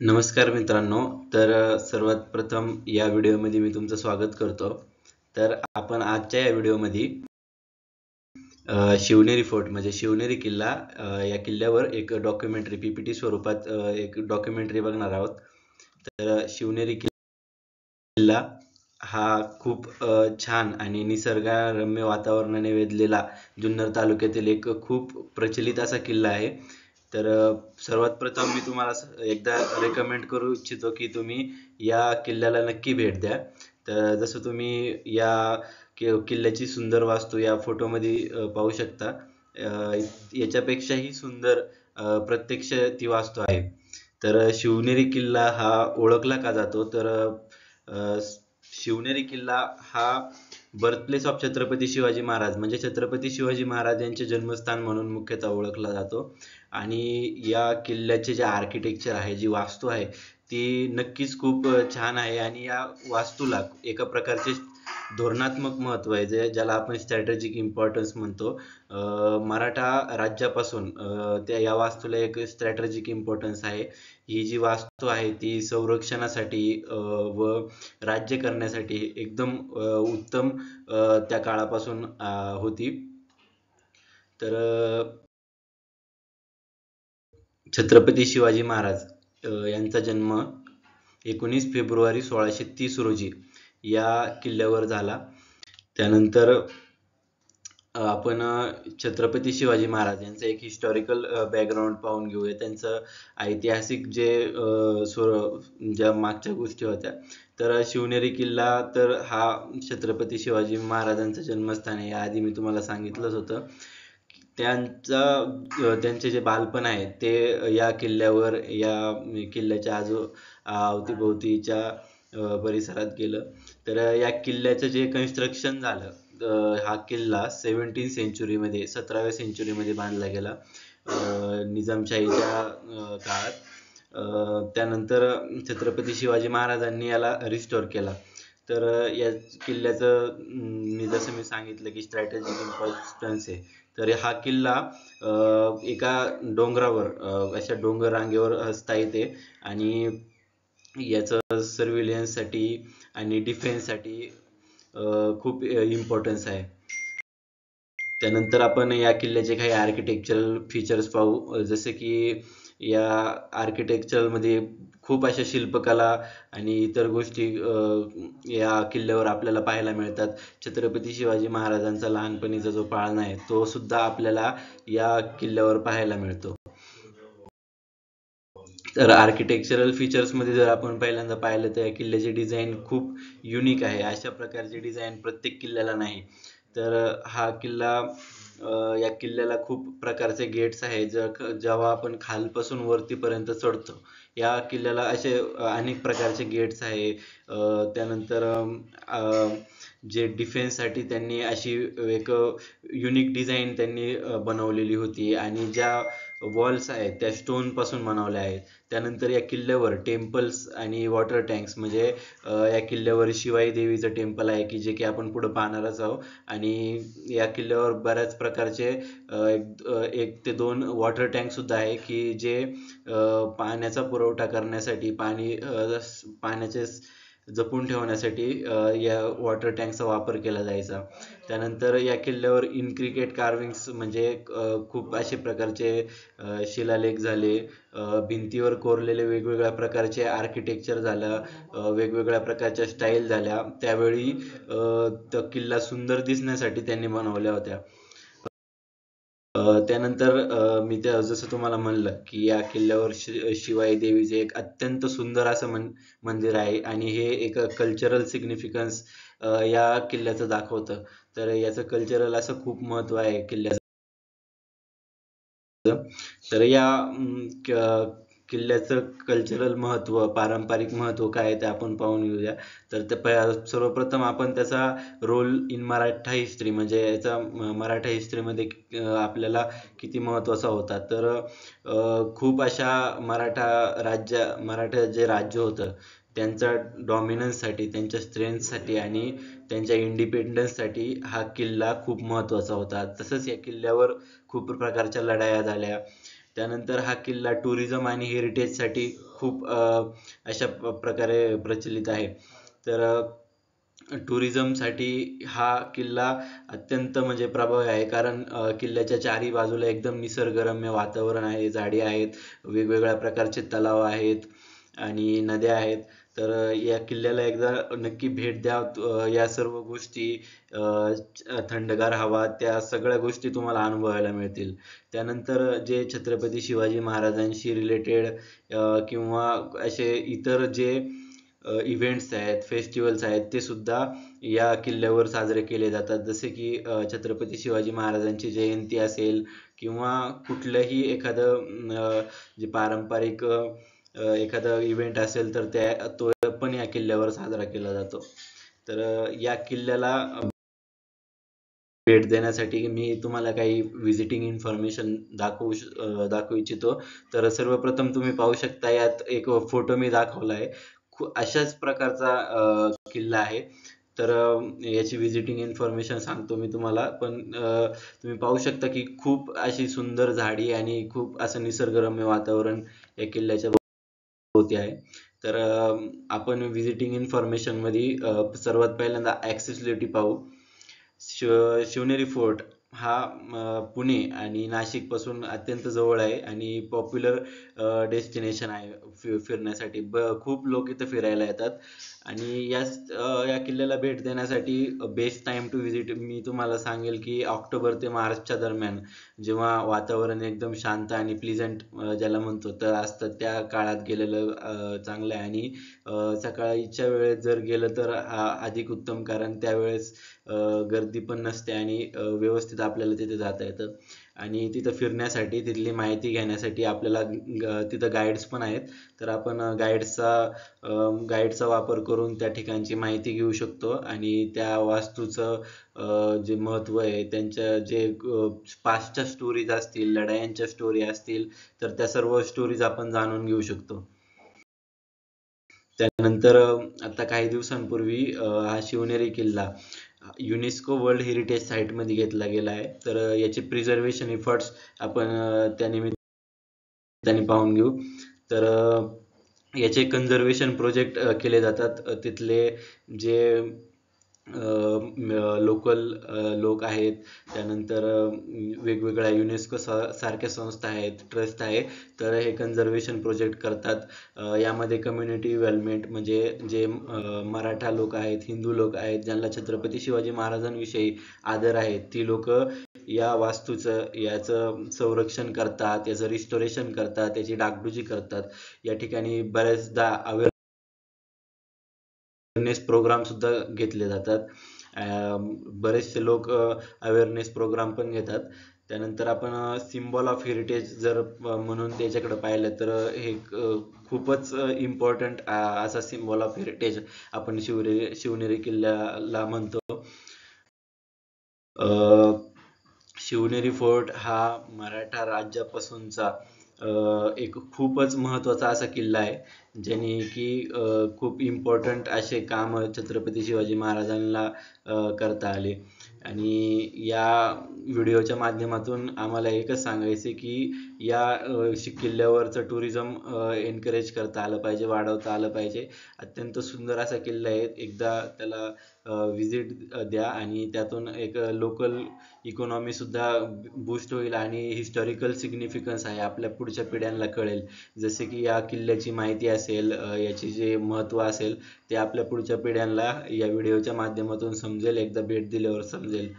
नमस्कार मित्रांनो. सर्वात प्रथम या व्हिडिओमध्ये मी तुमचं स्वागत करतो. तर आपण आजच्या या व्हिडिओमध्ये शिवनेरी फोर्ट म्हणजे शिवनेरी किल्ला या किल्ल्यावर एक डॉक्युमेंटरी पीपीटी स्वरूपात एक डॉक्युमेंटरी बघणार आहोत. तर शिवनेरी किल्ला हा खूप छान आणि निसर्गरम्य वातावरणाने वेधलेला जुन्नर तालुक्यातील एक खूप प्रचलित असा किल्ला आहे. सर्वात प्रथम मी तुम्हाला एकदा रेकमेंड करू इच्छितो की तुम्ही या किल्ल्याला नक्की भेट द्या. तर जसं तुम्ही या किल्ल्याची सुंदर वास्तू या फोटोमध्ये पाहू शकता. याच्यापेक्षाही सुंदर प्रत्यक्ष ती वास्तू आहे. शिवनेरी किल्ला हा ओळखला का जातो? अ, शिवनेरी किल्ला हा बर्थप्लेस ऑफ छत्रपती शिवाजी महाराज म्हणजे छत्रपती शिवाजी महाराज यांचे जन्मस्थान म्हणून मुख्यतः ओळखला जातो. आणि या किल्ल्याचे जे आर्किटेक्चर आहे, जी वास्तू आहे, ती नक्कीच खूप छान आहे. आणि या वास्तूला एका प्रकारचे धोरणात्मक महत्त्व आहे, ज्याला आपण स्ट्रॅटेजिक इम्पॉर्टन्स म्हणतो. मराठा राज्यापासून त्या या वास्तूला एक स्ट्रॅटेजिक इम्पॉर्टन्स आहे. ही जी वास्तू आहे ती संरक्षणासाठी व राज्य करण्यासाठी एकदम उत्तम त्या काळापासून होती. तर छत्रपती शिवाजी महाराज यांचा जन्म 19 फेब्रुवारी 1630 रोजी या किल्ल्यावर झाला. त्यानंतर आपण छत्रपती शिवाजी महाराज यांचं एक हिस्टॉरिकल बॅकग्राऊंड पाहून घेऊया. त्यांचं ऐतिहासिक ज्या मागच्या गोष्टी होत्या. शिवनेरी किल्ला हा छत्रपती शिवाजी महाराजांचं जन्मस्थान आहे. याआधी मी तुम्हाला सांगितलंच होतं. त्यांचे जे बालपण आहे ते या किल्ल्यावर या किल्ल्याच्या अवतीभोवतीच्या परिसरात गेलं. या किल्ल्याचं जे कन्स्ट्रक्शन झालं, हा किल्ला 17th सेंचुरीमध्ये 17व्या सेंचुरीमध्ये बांधला गेला निजामशाहीच्या काळात. त्यानंतर छत्रपती शिवाजी महाराजांनी याला रिस्टोर केला. या किल्ल्याचं जसं मी सांगितलं की स्ट्रॅटेजिक इम्पॉर्टन्स आहे. हा किल्ला एका डोंगरावर अशा डोंगर रांगेवर स्थायित आहे आणि याचं सर्व्हिलन्ससाठी आणि डिफेन्ससाठी खूप इम्पॉर्टन्स आहे. त्यानंतर आपण या किल्ल्याचे काही आर्किटेक्चरल फीचर्स पाहू. जसे की या आर्किटेक्चरमध्ये खूप अशा शिल्पकला आणि इतर गोष्टी या किल्ल्यावर आपल्याला पाहायला मिळतात. छत्रपती शिवाजी महाराजांचा लहानपणीचा जो पाळणा आहे तो सुद्धा आपल्याला या किल्ल्यावर पाहायला मिळतो. आर्किटेक्चरल फीचर्समध्ये जर आपण पहिल्यांदा पाहिलं तर या किल्ल्याची डिझाईन खूप युनिक आहे. अशा प्रकारची डिझाईन प्रत्येक किल्ल्याला नाही. हा किल्ला या किल्ल्याला खूप प्रकारचे गेट्स आहे. जेव्हा आपण खालपासून वरतीपर्यंत चढतो या किल्ल्याला असे अनेक प्रकारचे गेट्स आहे. त्यानंतर जे डिफेन्ससाठी त्यांनी अशी एक युनिक डिझाईन त्यांनी बनवलेली होती आणि ज्या वॉल्स आहेत त्या स्टोन पासून बनवल्या आहेत. त्यानंतर या किल्ल्यावर टेम्पल्स आणि वॉटर टँक्स म्हणजे या किल्ल्यावर शिवाई देवीचं टेम्पल आहे की जे की आपण पुढे पाहणारच आहोत. आणि या किल्ल्यावर बऱ्याच प्रकारचे 1 ते 2 वॉटर टँक सुद्धा आहे की जे पाण्याचा पुरवठा करण्यासाठी पाण्याचे जपून ठेवण्यासाठी या वॉटर टँकचा वापर केला जायचा. त्यानंतर या किल्ल्यावर इनक्रिकेट कार्विंग्स म्हणजे खूप असे प्रकारचे शिलालेख झाले. भिंतीवर कोरलेले वेगवेगळ्या प्रकारचे आर्किटेक्चर झालं, वेगवेगळ्या प्रकारच्या स्टाईल झाल्या. त्यावेळी तो किल्ला सुंदर दिसण्यासाठी त्यांनी बनवल्या होत्या. त्यानंतर मी जसं तुम्हाला म्हणलं की या किल्ल्यावर शिवाई देवीचे एक अत्यंत सुंदर असं मंदिर आहे आणि हे एक कल्चरल सिग्निफिकन्स या किल्ल्याचं दाखवतं. याचं कल्चरल असं खूप महत्त्व आहे किल्ल्याचं. या किल्ल्याचं कल्चरल महत्त्व, पारंपरिक महत्त्व काय आहे ते आपण पाहून घेऊया. सर्वप्रथम आपण त्याचा रोल इन मराठा हिस्ट्री म्हणजे याचा मराठा हिस्ट्रीमध्ये आपल्याला किती महत्त्वाचा होता. खूप अशा मराठा जे राज्य होतं त्यांच्या डॉमिनन्ससाठी, त्यांच्या स्ट्रेंथसाठी आणि त्यांच्या इंडिपेंडन्ससाठी हा किल्ला खूप महत्त्वाचा होता. तसंच या किल्ल्यावर खूप प्रकारच्या लढाया झाल्या. त्यानंतर हा किल्ला टुरिझम आणि हेरिटेजसाठी खूप अशा प्रकारे प्रचलित आहे. तर टुरिझमसाठी हा किल्ला अत्यंत म्हणजे प्रभावी आहे, कारण किल्ल्याच्या चारी बाजूला एकदम निसर्गरम्य वातावरण आहे, झाडी आहेत, वेगवेगळ्या प्रकारचे तलाव आहेत आणि नद्या आहेत. तर या किल्ल्याला एकदा नक्की भेट द्या. या सर्व गोष्टी, थंडगार हवा, त्या सगळ्या गोष्टी तुम्हाला अनुभवायला मिळतील. त्यानंतर जे छत्रपती शिवाजी महाराजांशी रिलेटेड किंवा असे इतर जे इव्हेंट्स आहेत, फेस्टिवल्स आहेत, ते सुद्धा या किल्ल्यावर साजरे केले जातात. जसे की छत्रपती शिवाजी महाराजांची जयंती असेल किंवा कुठलंही एखादं जे पारंपरिक एखादा इव्हेंट असेल तर तो पण या किल्ल्यावर साजरा केला जातो. तर या किल्ल्याला भेट देण्यासाठी मी तुम्हाला काही व्हिजिटिंग इन्फॉर्मेशन दाखवू इच्छितो. तर सर्वप्रथम तुम्ही पाहू शकता, यात एक फोटो मी दाखवला आहे. अशाच प्रकारचा किल्ला आहे. तर याची व्हिजिटिंग इन्फॉर्मेशन सांगतो मी तुम्हाला. पण तुम्ही पाहू शकता की खूप अशी सुंदर झाडी आणि खूप असं निसर्गरम्य वातावरण या किल्ल्याच्या भोवती आहे. तर आपण व्हिजिटिंग इन्फॉर्मेशन मध्ये सर्वात पहिल्यांदा ॲक्सेसिबिलिटी पाहू. शिवनेरी फोर्ट हा पुणे आणि नाशिक पासून अत्यंत जवळ आहे आणि पॉप्युलर डेस्टिनेशन आहे फिरण्यासाठी. खूप लोक इथं फिरायला येतात आणि या किल्ल्याला भेट देण्यासाठी बेस्ट टाइम टू व्हिजिट मी तुम्हाला सांगेल की ऑक्टोबर ते मार्चच्या दरम्यान, जेव्हा वातावरण एकदम शांत आणि प्लीझंट ज्याला म्हणतो तर असतं, त्या काळात गेलेलं चांगलं आहे. आणि सकाळच्या वेळेत जर गेलं तर अधिक उत्तम, कारण त्यावेळेस गर्दी पण नसते आणि व्यवस्थित आपल्याला तिथे जाता येतं. आणि तिथं फिरण्यासाठी, तिथली माहिती घेण्यासाठी आपल्याला तिथं गाईड्स पण आहेत. तर आपण गाईडचा वापर करून त्या ठिकाणची माहिती घेऊ शकतो आणि त्या वास्तूचं जे महत्त्व आहे, त्यांच्या जे पास्टच्या स्टोरीज असतील, लढायांच्या स्टोरी असतील, तर त्या सर्व स्टोरीज आपण जाणून घेऊ शकतो. त्यानंतर आता काही दिवसांपूर्वी हा शिवनेरी किल्ला युनेस्को वर्ल्ड हेरिटेज साईटमध्ये घेतला गेला आहे. तर याचे प्रिझर्वेशन एफर्ट्स आपण त्यानिमित्ताने पाहून घेऊ. तर याचे कन्झर्वेशन प्रोजेक्ट केले जातात. तिथले जे लोकल लोक आहेत, त्यानंतर वेगवेगळ्या युनेस्को सारख्या संस्था आहेत, ट्रस्ट आहे, तर हे कन्झर्वेशन प्रोजेक्ट करतात. यामध्ये कम्युनिटी डेव्हलपमेंट, म्हणजे जे मराठा लोक आहेत, हिंदू लोक आहेत, ज्यांना छत्रपती शिवाजी महाराजांविषयी आदर आहे, ती लोक या याचं संरक्षण करतात, याचं रिस्टोरेशन करतात, याची डागडुजी करतात. या ठिकाणी बऱ्याचदा अवेअरनेस प्रोग्राम सुद्धा घेतले जातात. बरेचसे लोक अवेअरनेस प्रोग्राम पण घेतात. त्यानंतर आपण सिम्बॉल ऑफ हेरिटेज जर म्हणून त्याच्याकडे पाहिलं तर हे खूपच इम्पॉर्टंट असा सिम्बॉल ऑफ हेरिटेज आपण शिवनेरी किल्ल्याला म्हणतो. शिवनेरी फोर्ट हा मराठा राज्यापासूनचा एक खूपच महत्त्वाचा असा किल्ला आहे, ज्याने की खूप इम्पॉर्टंट असे काम छत्रपती शिवाजी महाराजांना करता आले. आणि या व्हिडिओच्या माध्यमातून आम्हाला एकच सांगायचे की या किल्ल्यावरचं टुरिझम एनकरेज करता आलं पाहिजे, वाढवता आलं पाहिजे. अत्यंत सुंदर असा किल्ला आहे. एकदा त्याला व्हिजिट द्या आणि त्यातून एक लोकल इकॉनॉमी सुद्धा बूस्ट होईल आणि हिस्टॉरिकल सिग्निफिकन्स आहे आपल्या पुढच्या पिढ्यांना कळेल. जसे की या किल्ल्याची माहिती असेल, याची जे महत्त्व असेल, ते आपल्या पुढच्या पिढ्यांना या व्हिडिओच्या माध्यमातून समजेल, एकदा भेट दिल्यावर समजेल.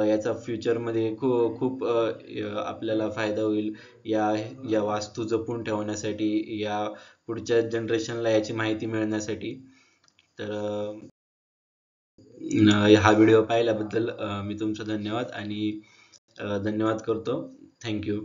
याचा फ्युचरमध्ये खूप आपल्याला फायदा होईल. या वास्तू जपून ठेवण्यासाठी, या पुढच्या जनरेशनला याची माहिती मिळण्यासाठी. तर हा व्हिडिओ पाहिल्याबद्दल मी तुमचा धन्यवाद करतो. थँक्यू.